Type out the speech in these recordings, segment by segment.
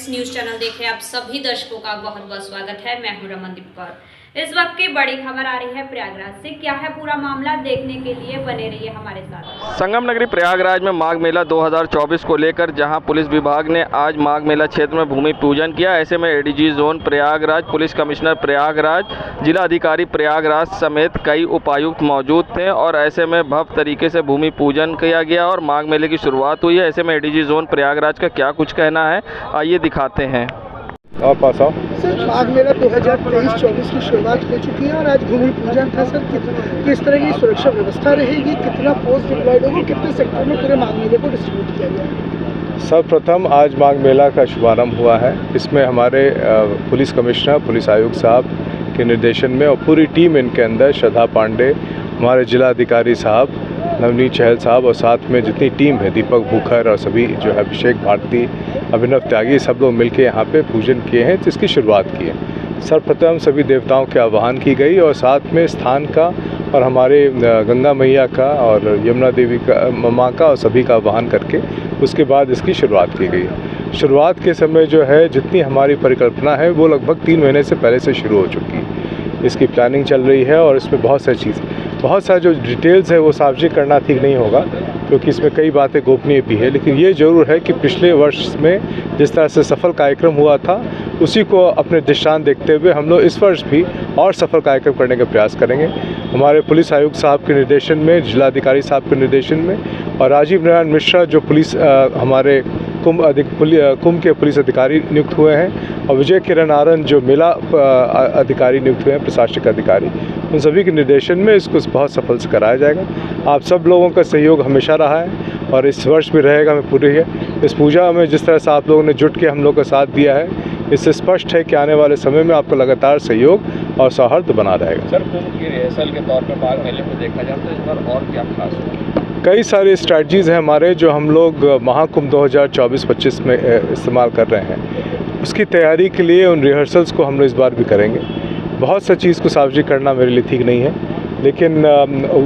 Express news channel देख रहे आप सभी दर्शकों का बहुत बहुत स्वागत है। मैं हूं रमनदीप कौर। इस वक्त की बड़ी खबर आ रही है प्रयागराज से। क्या है पूरा मामला, देखने के लिए बने रहिए हमारे साथ। संगम नगरी प्रयागराज में माघ मेला 2024 को लेकर जहां पुलिस विभाग ने आज माघ मेला क्षेत्र में भूमि पूजन किया। ऐसे में ADG zone Prayagraj, police commissioner Prayagraj, जिला अधिकारी प्रयागराज समेत कई उपायुक्त मौजूद थे और ऐसे में भव्य तरीके से भूमि पूजन किया गया और माघ मेले की शुरुआत हुई है। ऐसे में एडीजी जोन प्रयागराज का क्या कुछ कहना है, आइए दिखाते हैं। और पास आओ सर। माघ मेला 2023-24 की शुरुआत हो चुकी है और आज भूमि पूजन था सर। किस तरह की सुरक्षा व्यवस्था रहेगी, कितना फोर्स डिप्लॉयड होगी, कितने सेक्टर में पूरे माघ मेले को डिस्ट्रीब्यूट किया गया है? सर्वप्रथम आज माघ मेला का शुभारंभ हुआ है। इसमें हमारे पुलिस कमिश्नर, पुलिस आयुक्त साहब के निर्देशन में और पूरी टीम इनके अंदर, श्रद्धा पांडे, हमारे जिला अधिकारी साहब, नवनीत चहल साहब और साथ में जितनी टीम है, दीपक बुखर और सभी जो है, अभिषेक भारती, अभिनव त्यागी, सब लोग मिलकर यहाँ पे पूजन किए हैं, जिसकी शुरुआत की है। सर्वप्रथम सभी देवताओं के आह्वान की गई और साथ में स्थान का और हमारे गंगा मैया का और यमुना देवी का, माँ का और सभी का आह्वान करके उसके बाद इसकी शुरुआत की गई। शुरुआत के समय जो है, जितनी हमारी परिकल्पना है वो लगभग 3 महीने से पहले से शुरू हो चुकी है। इसकी प्लानिंग चल रही है और इसमें बहुत सारी जो डिटेल्स है वो सार्वजनिक करना ठीक नहीं होगा, क्योंकि इसमें कई बातें गोपनीय भी है। लेकिन ये ज़रूर है कि पिछले वर्ष में जिस तरह से सफल कार्यक्रम हुआ था, उसी को अपने दृष्टांत देखते हुए हम लोग इस वर्ष भी और सफल कार्यक्रम करने का प्रयास करेंगे। हमारे पुलिस आयुक्त साहब के निर्देशन में, जिलाधिकारी साहब के निर्देशन में और राजीव नारायण मिश्रा जो पुलिस हमारे कुंभ के पुलिस अधिकारी नियुक्त हुए हैं और विजय किरण आनंद जो मेला अधिकारी नियुक्त हुए हैं, प्रशासनिक अधिकारी, उन सभी के निर्देशन में इसको बहुत सफल से कराया जाएगा। आप सब लोगों का सहयोग हमेशा रहा है और इस वर्ष भी रहेगा। मैं पूरी है इस पूजा में जिस तरह से आप लोगों ने जुट के हम लोग का साथ दिया है, इससे स्पष्ट है कि आने वाले समय में आपका लगातार सहयोग और सौहार्द बना रहेगा। सर, कुंभ की रिहर्सल के तौर पर माघ मेले को देखा जाए तो इस बार और क्या खास होगा? कई सारे स्ट्रैटेजीज़ हैं हमारे, जो हम लोग महाकुंभ 2024-25 में इस्तेमाल कर रहे हैं। उसकी तैयारी के लिए उन रिहर्सल्स को हम लोग इस बार भी करेंगे। बहुत सा चीज़ को सार्वजनिक करना मेरे लिए ठीक नहीं है, लेकिन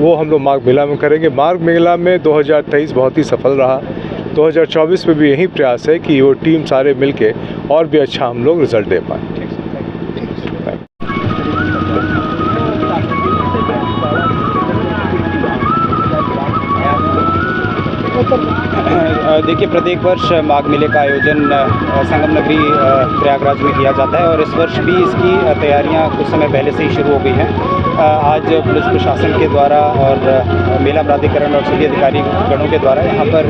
वो हम लोग माघ मेला में करेंगे। माघ मेला में 2023 बहुत ही सफल रहा। 2024 में भी यही प्रयास है कि वो टीम सारे मिलके और भी अच्छा हम लोग रिजल्ट दे पाएँ। देखिए, प्रत्येक वर्ष माघ मेले का आयोजन संगम नगरी प्रयागराज में किया जाता है और इस वर्ष भी इसकी तैयारियां कुछ समय पहले से ही शुरू हो गई हैं। आज पुलिस प्रशासन के द्वारा और मेला प्राधिकरण और सभी अधिकारी गणों के द्वारा यहाँ पर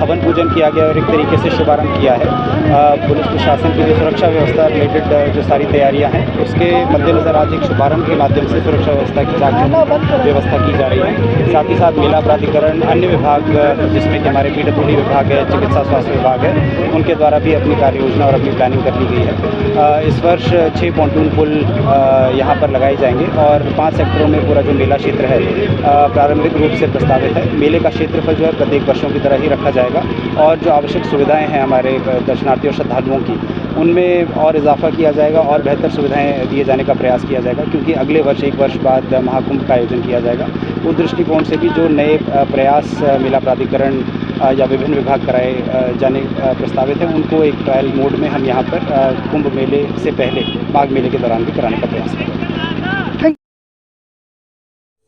हवन पूजन किया गया और एक तरीके से शुभारंभ किया है। पुलिस प्रशासन की जो सुरक्षा व्यवस्था रिलेटेड जो सारी तैयारियाँ हैं, उसके मद्देनज़र आज एक शुभारंभ के माध्यम से सुरक्षा व्यवस्था की जा रही है। साथ ही साथ मेला प्राधिकरण, अन्य विभाग जिसमें कि हमारे PWD विभाग है, चिकित्सा स्वास्थ्य विभाग है, उनके द्वारा भी अपनी कार्य योजना और अपनी प्लानिंग कर ली गई है। इस वर्ष 6 पॉन्टून पुल यहाँ पर लगाए जाएंगे और 5 सेक्टरों में पूरा जो मेला क्षेत्र है प्रारंभिक रूप से प्रस्तावित है। मेले का क्षेत्रफल जो है प्रत्येक वर्षों की तरह ही रखा जाएगा और जो आवश्यक सुविधाएँ हैं हमारे दर्शनार्थियों और श्रद्धालुओं की, उनमें और इजाफा किया जाएगा और बेहतर सुविधाएं दिए जाने का प्रयास किया जाएगा, क्योंकि अगले वर्ष 1 वर्ष बाद महाकुंभ का आयोजन किया जाएगा। उस दृष्टिकोण से भी जो नए प्रयास मेला प्राधिकरण या विभिन्न विभाग कराए जाने प्रस्तावित हैं, उनको एक ट्रायल मोड में हम यहाँ पर कुंभ मेले से पहले माघ मेले के दौरान भी कराने का प्रयास करेंगे।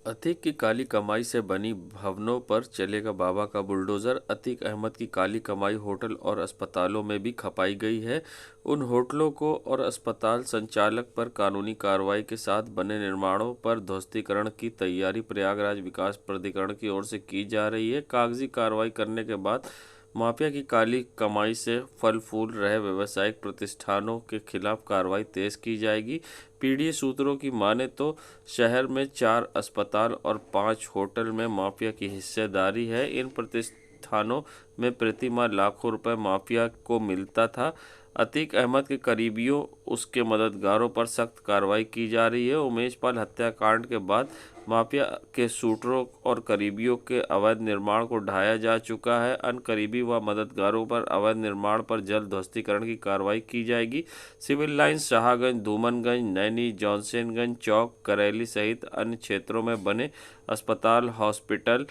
अतीक की काली कमाई से बनी भवनों पर चलेगा बाबा का बुलडोज़र। अतीक अहमद की काली कमाई होटल और अस्पतालों में भी खपाई गई है। उन होटलों को और अस्पताल संचालक पर कानूनी कार्रवाई के साथ बने निर्माणों पर ध्वस्तीकरण की तैयारी प्रयागराज विकास प्राधिकरण की ओर से की जा रही है। कागजी कार्रवाई करने के बाद माफिया की काली कमाई से फल फूल रहे व्यावसायिक प्रतिष्ठानों के खिलाफ कार्रवाई तेज की जाएगी। पीडीए सूत्रों की माने तो शहर में 4 अस्पताल और 5 होटल में माफिया की हिस्सेदारी है। इन प्रतिष्ठानों में प्रतिमाह लाखों रुपए माफिया को मिलता था। अतीक अहमद के करीबियों, उसके मददगारों पर सख्त कार्रवाई की जा रही है। उमेश पाल हत्याकांड के बाद माफिया के शूटरों और करीबियों के अवैध निर्माण को ढाया जा चुका है। अन करीबी व मददगारों पर अवैध निर्माण पर जल्द ध्वस्तीकरण की कार्रवाई की जाएगी। सिविल लाइन्स, शाहगंज, धूमनगंज, नैनी, जॉनसनगंज चौक, करेली सहित अन्य क्षेत्रों में बने अस्पताल, हॉस्पिटल,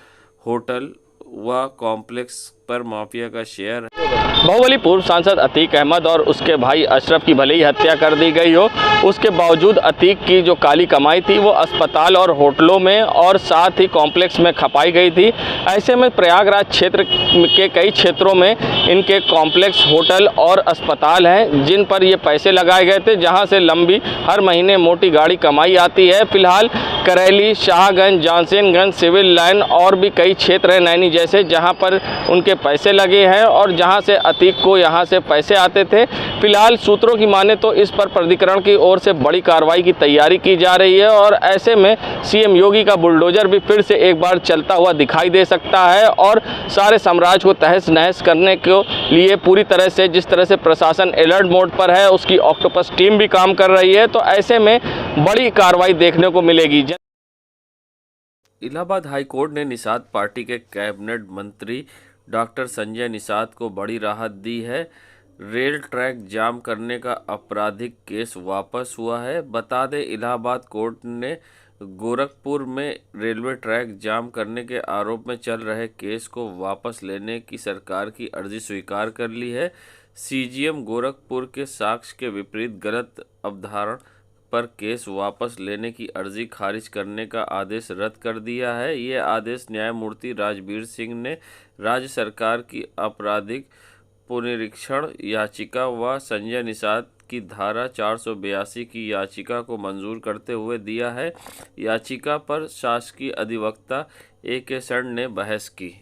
होटल व कॉम्प्लेक्स पर माफिया का शेयर है। बाहुबली पूर्व सांसद अतीक अहमद और उसके भाई अशरफ की भले ही हत्या कर दी गई हो, उसके बावजूद अतीक की जो काली कमाई थी वो अस्पताल और होटलों में और साथ ही कॉम्प्लेक्स में खपाई गई थी। ऐसे में प्रयागराज क्षेत्र के कई क्षेत्रों में इनके कॉम्प्लेक्स, होटल और अस्पताल हैं जिन पर ये पैसे लगाए गए थे, जहां से लंबी हर महीने मोटी गाड़ी कमाई आती है। फिलहाल करेली, शाहगंज, जानसेनगंज, सिविल लाइन और भी कई क्षेत्र हैं नैनी जैसे, जहां पर उनके पैसे लगे हैं और जहां से अतीक को यहां से पैसे आते थे। फिलहाल सूत्रों की माने तो इस पर प्राधिकरण की ओर से बड़ी कार्रवाई की तैयारी की जा रही है और ऐसे में सीएम योगी का बुलडोजर भी फिर से एक बार चलता हुआ दिखाई दे सकता है और सारे साम्राज्य को तहस नहस करने के लिए पूरी तरह से, जिस तरह से प्रशासन अलर्ट मोड पर है, उसकी ऑक्टोपस टीम भी काम कर रही है, तो ऐसे में बड़ी कार्रवाई देखने को मिलेगी। इलाहाबाद हाई कोर्ट ने निषाद पार्टी के कैबिनेट मंत्री डॉक्टर संजय निषाद को बड़ी राहत दी है। रेल ट्रैक जाम करने का आपराधिक केस वापस हुआ है। बता दें, इलाहाबाद कोर्ट ने गोरखपुर में रेलवे ट्रैक जाम करने के आरोप में चल रहे केस को वापस लेने की सरकार की अर्जी स्वीकार कर ली है। सीजीएम गोरखपुर के साक्ष्य के विपरीत गलत अवधारणा पर केस वापस लेने की अर्जी खारिज करने का आदेश रद्द कर दिया है। ये आदेश न्यायमूर्ति राजवीर सिंह ने राज्य सरकार की आपराधिक पुनरीक्षण याचिका व संजय निषाद की धारा 482 की याचिका को मंजूर करते हुए दिया है। याचिका पर शासकीय अधिवक्ता A.K. सर्ण ने बहस की।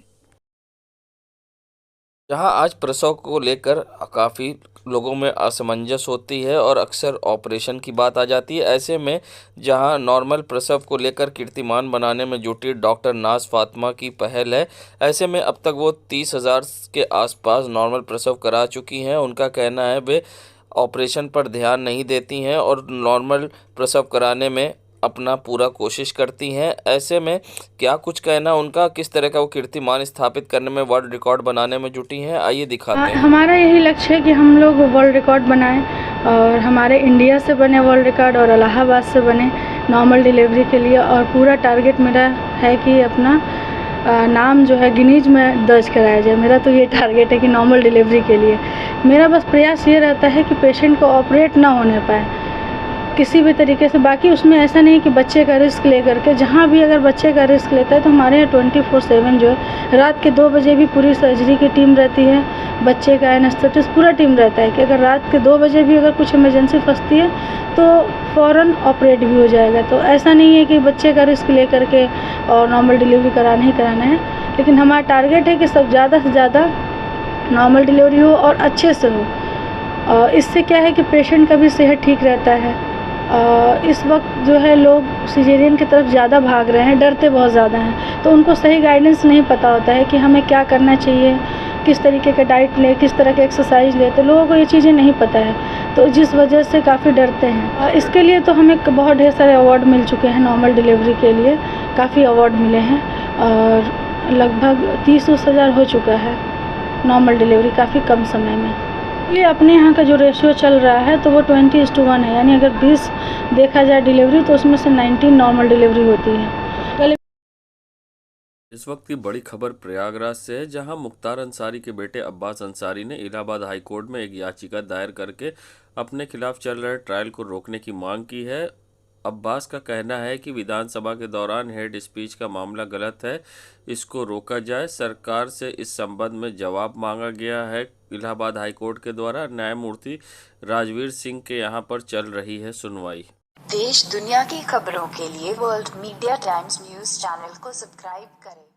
जहां आज प्रसव को लेकर काफ़ी लोगों में असमंजस होती है और अक्सर ऑपरेशन की बात आ जाती है। ऐसे में जहां नॉर्मल प्रसव को लेकर कीर्तिमान बनाने में जुटी डॉक्टर नाज फातिमा की पहल है, ऐसे में अब तक वो 30,000 के आसपास नॉर्मल प्रसव करा चुकी हैं। उनका कहना है वे ऑपरेशन पर ध्यान नहीं देती हैं और नॉर्मल प्रसव कराने में अपना पूरा कोशिश करती हैं। ऐसे में क्या कुछ कहना उनका, किस तरह का वो कीर्तिमान स्थापित करने में, वर्ल्ड रिकॉर्ड बनाने में जुटी हैं, आइए दिखाते हैं। हमारा यही लक्ष्य है कि हम लोग वर्ल्ड रिकॉर्ड बनाएं और हमारे इंडिया से बने वर्ल्ड रिकॉर्ड और इलाहाबाद से बने नॉर्मल डिलीवरी के लिए। और पूरा टारगेट मेरा है कि अपना नाम जो है गिनीज में दर्ज कराया जाए। मेरा तो ये टारगेट है कि नॉर्मल डिलीवरी के लिए मेरा बस प्रयास ये रहता है कि पेशेंट को ऑपरेट ना होने पाए किसी भी तरीके से। बाकी उसमें ऐसा नहीं कि बच्चे का रिस्क ले करके, जहाँ भी अगर बच्चे का रिस्क लेता है तो हमारे यहाँ 24/7 जो है रात के 2 बजे भी पूरी सर्जरी की टीम रहती है, बच्चे का एनेस्थेटिस्ट पूरा टीम रहता है कि अगर रात के 2 बजे भी अगर कुछ इमरजेंसी फंसती है तो फ़ौरन ऑपरेट भी हो जाएगा। तो ऐसा नहीं है कि बच्चे का रिस्क ले करके और नॉर्मल डिलीवरी कराना ही कराना है, लेकिन हमारा टारगेट है कि सब ज़्यादा से ज़्यादा नॉर्मल डिलीवरी हो और अच्छे से हो। और इससे क्या है कि पेशेंट का भी सेहत ठीक रहता है। इस वक्त जो है लोग सिजेरियन की तरफ ज़्यादा भाग रहे हैं, डरते बहुत ज़्यादा हैं, तो उनको सही गाइडेंस नहीं पता होता है कि हमें क्या करना चाहिए, किस तरीके का डाइट ले, किस तरह के एक्सरसाइज ले, तो लोगों को ये चीज़ें नहीं पता है, तो जिस वजह से काफ़ी डरते हैं। इसके लिए तो हमें बहुत ढेर सारे अवार्ड मिल चुके हैं नॉर्मल डिलीवरी के लिए, काफ़ी अवार्ड मिले हैं और लगभग 30,000 हो चुका है नॉर्मल डिलीवरी काफ़ी कम समय में। ये अपने यहाँ का जो रेशियो चल रहा है तो वो 20:1 है, यानी अगर 20 देखा जाए डिलीवरी तो उसमें से 19 नॉर्मल डिलीवरी होती है। इस वक्त की बड़ी खबर प्रयागराज से है, जहां मुख्तार अंसारी के बेटे अब्बास अंसारी ने इलाहाबाद हाई कोर्ट में एक याचिका दायर करके अपने खिलाफ चल रहे ट्रायल को रोकने की मांग की है। अब्बास का कहना है कि विधानसभा के दौरान हेड स्पीच का मामला गलत है, इसको रोका जाए। सरकार से इस संबंध में जवाब मांगा गया है। इलाहाबाद हाई कोर्ट के द्वारा न्यायमूर्ति राजवीर सिंह के यहां पर चल रही है सुनवाई। देश दुनिया की खबरों के लिए world media times news channel को सब्सक्राइब करें।